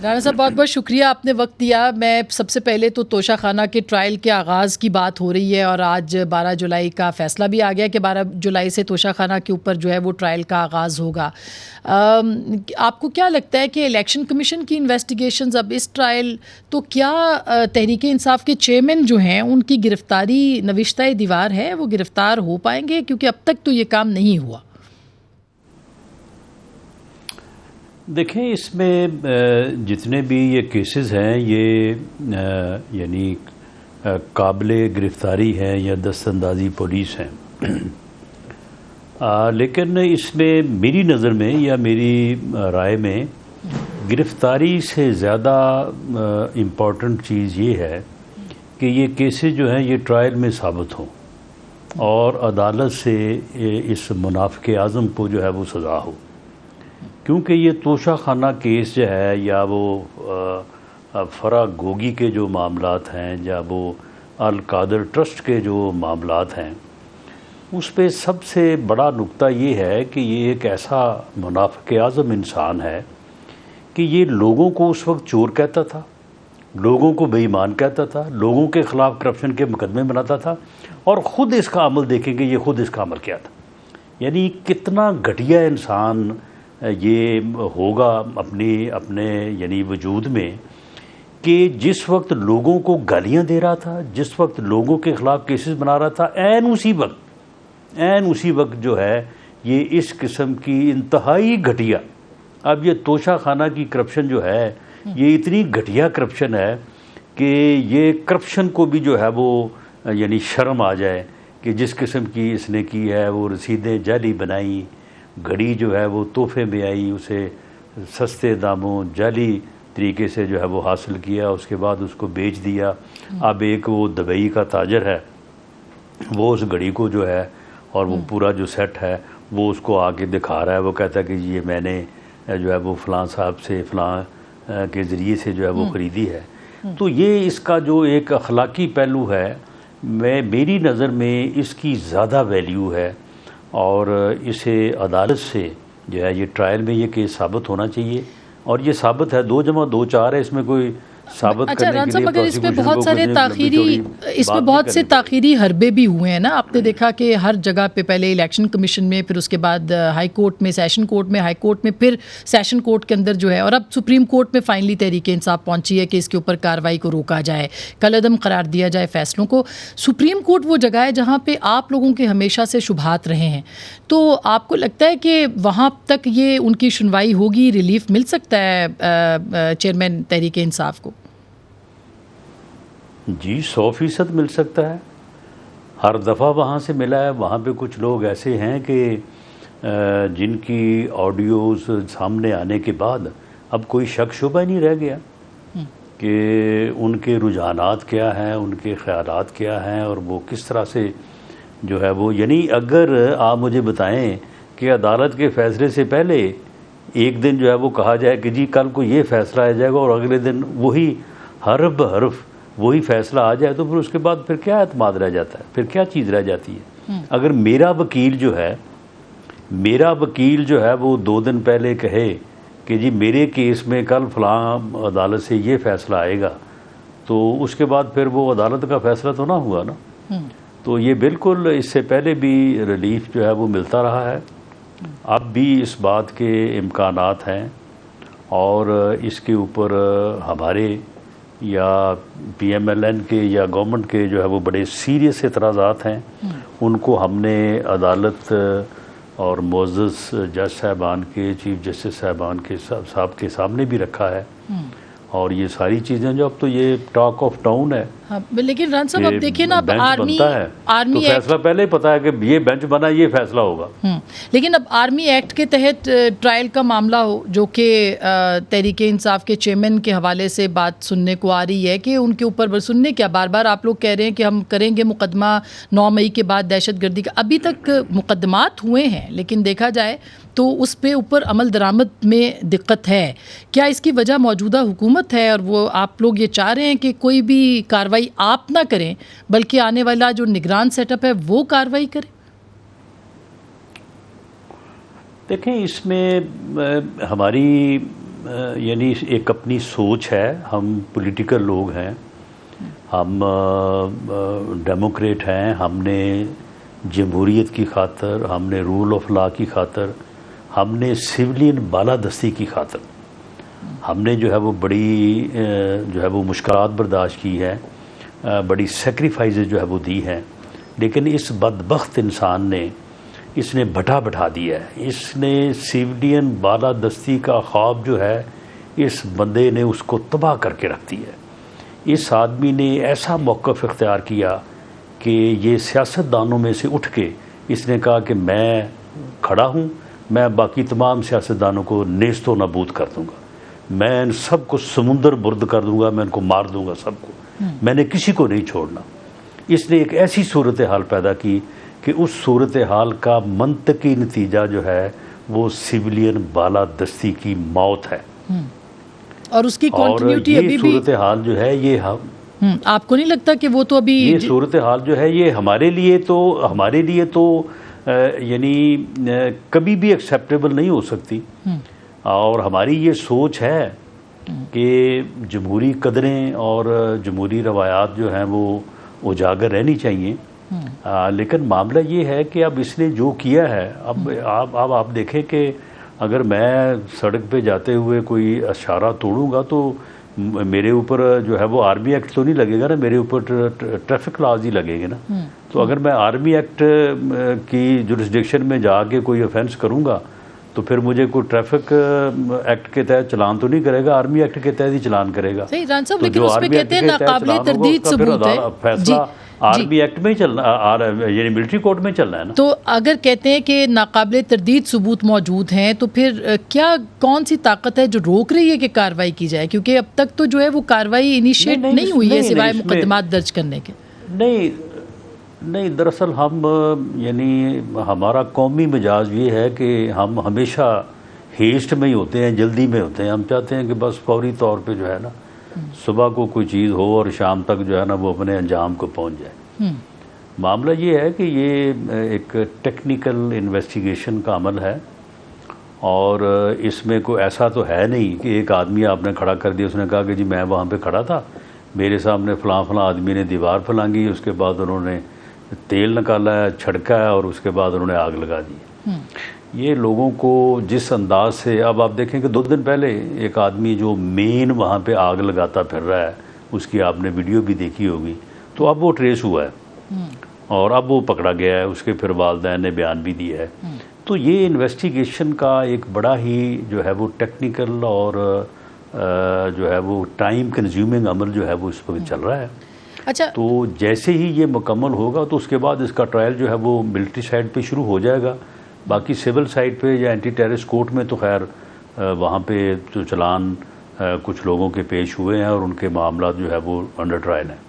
رانا صاحب بہت بہت شکریہ آپ نے وقت دیا. میں سب سے پہلے تو توشہ خانہ کے ٹرائل کے آغاز کی بات ہو رہی ہے اور آج 12 جولائی کا فیصلہ بھی آ گیا کہ 12 جولائی سے توشہ خانہ کے اوپر جو ہے وہ ٹرائل کا آغاز ہوگا. آپ کو کیا لگتا ہے کہ الیکشن کمیشن کی انویسٹیگیشنز اب اس ٹرائل تو کیا تحریک انصاف کے چیئرمین جو ہیں ان کی گرفتاری نوشتہ دیوار ہے, وہ گرفتار ہو پائیں گے کیونکہ اب تک تو یہ کام نہیں ہوا؟ دیکھیں اس میں جتنے بھی یہ کیسز ہیں یہ یعنی قابل گرفتاری ہیں یا دست اندازی پولیس ہیں, لیکن اس میں میری نظر میں یا میری رائے میں گرفتاری سے زیادہ امپورٹنٹ چیز یہ ہے کہ یہ کیسز جو ہیں یہ ٹرائل میں ثابت ہوں اور عدالت سے اس منافق اعظم کو جو ہے وہ سزا ہو. کیونکہ یہ توشہ خانہ کیس جو ہے یا وہ فرا گوگی کے جو معاملات ہیں یا وہ القادر ٹرسٹ کے جو معاملات ہیں, اس پہ سب سے بڑا نقطہ یہ ہے کہ یہ ایک ایسا منافق اعظم انسان ہے کہ یہ لوگوں کو اس وقت چور کہتا تھا, لوگوں کو بے ایمان کہتا تھا, لوگوں کے خلاف کرپشن کے مقدمے بناتا تھا, اور خود اس کا عمل دیکھیں گے, یہ خود اس کا عمل کیا تھا. یعنی کتنا گھٹیا انسان یہ ہوگا اپنے یعنی وجود میں کہ جس وقت لوگوں کو گالیاں دے رہا تھا, جس وقت لوگوں کے خلاف کیسز بنا رہا تھا, عین اسی وقت جو ہے یہ اس قسم کی انتہائی گھٹیا, اب یہ توشہ خانہ کی کرپشن جو ہے یہ اتنی گھٹیا کرپشن ہے کہ یہ کرپشن کو بھی جو ہے وہ یعنی شرم آ جائے کہ جس قسم کی اس نے کی ہے. وہ رسیدیں جعلی بنائی, گھڑی جو ہے وہ تحفے میں آئی, اسے سستے داموں جعلی طریقے سے جو ہے وہ حاصل کیا, اس کے بعد اس کو بیچ دیا. اب ایک وہ دبئی کا تاجر ہے, وہ اس گھڑی کو جو ہے اور وہ پورا جو سیٹ ہے وہ اس کو آ کے دکھا رہا ہے, وہ کہتا ہے کہ یہ میں نے جو ہے وہ فلاں صاحب سے فلاں کے ذریعے سے جو ہے وہ خریدی ہے. تو یہ اس کا جو ایک اخلاقی پہلو ہے, میری نظر میں اس کی زیادہ ویلیو ہے, اور اسے عدالت سے جو ہے یہ ٹرائل میں یہ کیس ثابت ہونا چاہیے, اور یہ ثابت ہے 2 + 2 = 4 ہے. اس میں کوئی ثابت اچھا کرنے ران کے صاحب لیے مگر اس میں بہت سارے بہت سے تاخیری حربے بھی ہوئے ہیں نا. آپ نے دیکھا کہ ہر جگہ پہ پہلے الیکشن کمیشن میں, پھر اس کے بعد ہائی کورٹ میں, سیشن کورٹ میں, ہائی کورٹ میں, پھر سیشن کورٹ کے اندر جو ہے, اور اب سپریم کورٹ میں فائنلی تحریک انصاف پہنچی ہے کہ اس کے اوپر کارروائی کو روکا جائے, کل عدم قرار دیا جائے فیصلوں کو. سپریم کورٹ وہ جگہ ہے جہاں پہ آپ لوگوں کے ہمیشہ سے شبہات رہے ہیں, تو آپ کو لگتا ہے کہ وہاں تک یہ ان کی سنوائی ہوگی, ریلیف مل سکتا ہے چیئرمین تحریک انصاف کو؟ جی 100% مل سکتا ہے. ہر دفعہ وہاں سے ملا ہے. وہاں پہ کچھ لوگ ایسے ہیں کہ جن کی آڈیوز سامنے آنے کے بعد اب کوئی شک شبہ نہیں رہ گیا کہ ان کے رجحانات کیا ہیں, ان کے خیالات کیا ہیں, اور وہ کس طرح سے جو ہے وہ, یعنی اگر آپ مجھے بتائیں کہ عدالت کے فیصلے سے پہلے ایک دن جو ہے وہ کہا جائے کہ جی کل کو یہ فیصلہ آ جائے گا, اور اگلے دن وہی حرف بحرف وہی فیصلہ آ جائے, تو پھر اس کے بعد پھر کیا اعتماد رہ جاتا ہے, پھر کیا چیز رہ جاتی ہے. اگر میرا وکیل جو ہے وہ 2 دن پہلے کہے کہ جی میرے کیس میں کل فلاں عدالت سے یہ فیصلہ آئے گا, تو اس کے بعد پھر وہ عدالت کا فیصلہ تو نہ ہوا نا. تو یہ بالکل اس سے پہلے بھی ریلیف جو ہے وہ ملتا رہا ہے, اب بھی اس بات کے امکانات ہیں, اور اس کے اوپر ہمارے یا PMLN کے یا گورنمنٹ کے جو ہے وہ بڑے سیریس اعتراضات ہیں. ان کو ہم نے عدالت اور معزز جج صاحبان کے, چیف جسٹس صاحبان کے صاحب کے سامنے بھی رکھا ہے, اور یہ ساری چیزیں جو اب تو یہ ٹاک آف ٹاؤن ہے. لیکن ران صاحب اب دیکھیں نا, اب آرمی تو فیصلہ پہلے ہی پتا ہے کہ یہ بینچ بنا, یہ فیصلہ ہوگا. لیکن اب آرمی ایکٹ کے تحت ٹرائل کا معاملہ ہو, جو کہ تحریک انصاف کے چیئرمین کے حوالے سے بات سننے کو آ رہی ہے کہ ان کے اوپر سننے کیا, بار بار آپ لوگ کہہ رہے ہیں کہ ہم کریں گے مقدمہ 9 مئی کے بعد دہشت گردی کا. ابھی تک مقدمات ہوئے ہیں, لیکن دیکھا جائے تو اس پہ اوپر عمل درآمد میں دقت ہے. کیا اس کی وجہ موجودہ حکومت ہے, اور وہ آپ لوگ یہ چاہ رہے ہیں کہ کوئی بھی کارروائی آپ نہ کریں بلکہ آنے والا جو نگران سیٹ اپ ہے وہ کارروائی کرے؟ دیکھیں اس میں ہماری یعنی ایک اپنی سوچ ہے، ہم پولیٹیکل لوگ ہیں، ہم ڈیموکریٹ ہیں، ہم نے جمہوریت کی خاطر، ہم نے رول آف لا کی خاطر، ہم نے سویلین بالادستی کی خاطر ہم نے جو ہے وہ بڑی جو ہے وہ مشکلات برداشت کی ہے، بڑی سیکریفائزز جو ہے وہ دی ہیں، لیکن اس بدبخت انسان نے اس نے بٹھا دیا ہے، اس نے سیویلین بالادستی کا خواب جو ہے اس بندے نے اس کو تباہ کر کے رکھ دیا ہے۔ اس آدمی نے ایسا موقف اختیار کیا کہ یہ سیاستدانوں میں سے اٹھ کے اس نے کہا کہ میں کھڑا ہوں، میں باقی تمام سیاستدانوں کو نیست و نابود کر دوں گا، میں ان سب کو سمندر برد کر دوں گا، میں ان کو مار دوں گا سب کو، میں نے کسی کو نہیں چھوڑنا۔ اس نے ایک ایسی صورتحال پیدا کی کہ اس صورتحال کا منطقی نتیجہ جو ہے وہ سویلین بالادستی کی موت ہے، اور اس کی کنٹینیوٹی اور ابھی یہ بھی صورتحال جو ہے یہ آپ کو نہیں لگتا کہ وہ تو ابھی یہ صورتحال جو ہے یہ ہمارے لیے تو یعنی کبھی بھی ایکسیپٹیبل نہیں ہو سکتی، اور ہماری یہ سوچ ہے کہ جمہوری قدریں اور جمہوری روایات جو ہیں وہ اجاگر رہنی چاہیے، لیکن معاملہ یہ ہے کہ اب اس نے جو کیا ہے، اب آپ دیکھیں کہ اگر میں سڑک پہ جاتے ہوئے کوئی اشارہ توڑوں گا تو میرے اوپر جو ہے وہ آرمی ایکٹ تو نہیں لگے گا نا، میرے اوپر ٹریفک لاز ہی لگے گے نا، تو اگر میں آرمی ایکٹ کی جورسڈکشن میں جا کے کوئی آفینس کروں گا تو پھر مجھے کوئی ٹریفک ایکٹ کے تحت چلان تو نہیں کرے گا، آرمی ایکٹ کے تحت ہی چلان کرے گا۔ صحیح ران صاحب، تو لیکن جو اس پہ آرمی ایکٹ کہتے ہیں کے تحت ناقابل چلان ہوگا تردید اس کا پھر ثبوت ہے، فیصلہ آرمی ایکٹ میں ہی چلنا، یعنی ملٹری کورٹ میں چلنا ہے نا۔ تو اگر کہتے ہیں کہ ناقابل تردید ثبوت موجود ہیں تو پھر کیا کون سی طاقت ہے جو روک رہی ہے کہ کارروائی کی جائے؟ کیونکہ اب تک تو جو ہے وہ کارروائی انیشیٹ نہیں ہوئی ہے سوائے مقدمات درج کرنے کے۔ نہیں، دراصل ہم یعنی ہمارا قومی مزاج یہ ہے کہ ہم ہمیشہ ہیسٹ میں ہی ہوتے ہیں، جلدی میں ہوتے ہیں، ہم چاہتے ہیں کہ بس فوری طور پہ جو ہے نا صبح کو کوئی چیز ہو اور شام تک جو ہے نا وہ اپنے انجام کو پہنچ جائے۔ معاملہ یہ ہے کہ یہ ایک ٹیکنیکل انویسٹیگیشن کا عمل ہے، اور اس میں کوئی ایسا تو ہے نہیں کہ ایک آدمی آپ نے کھڑا کر دیا، اس نے کہا کہ جی میں وہاں پہ کھڑا تھا، میرے سامنے فلاں آدمی نے دیوار پھلانگی، اس کے بعد انہوں نے تیل نکالا ہے، چھڑکا ہے، اور اس کے بعد انہوں نے آگ لگا دی۔ یہ لوگوں کو جس انداز سے، اب آپ دیکھیں کہ 2 دن پہلے ایک آدمی جو مین وہاں پہ آگ لگاتا پھر رہا ہے، اس کی آپ نے ویڈیو بھی دیکھی ہوگی، تو اب وہ ٹریس ہوا ہے اور اب وہ پکڑا گیا ہے، اس کے پھر والدین نے بیان بھی دیا ہے۔ تو یہ انویسٹیگیشن کا ایک بڑا ہی جو ہے وہ ٹیکنیکل اور جو ہے وہ ٹائم کنزیومنگ عمل جو ہے وہ اس وقت چل رہا ہے۔ اچھا، تو جیسے ہی یہ مکمل ہوگا تو اس کے بعد اس کا ٹرائل جو ہے وہ ملٹری سائڈ پہ شروع ہو جائے گا، باقی سول سائڈ پہ یا اینٹی ٹیررسٹ کورٹ میں تو خیر وہاں پہ جو چلان کچھ لوگوں کے پیش ہوئے ہیں اور ان کے معاملات جو ہے وہ انڈر ٹرائل ہیں۔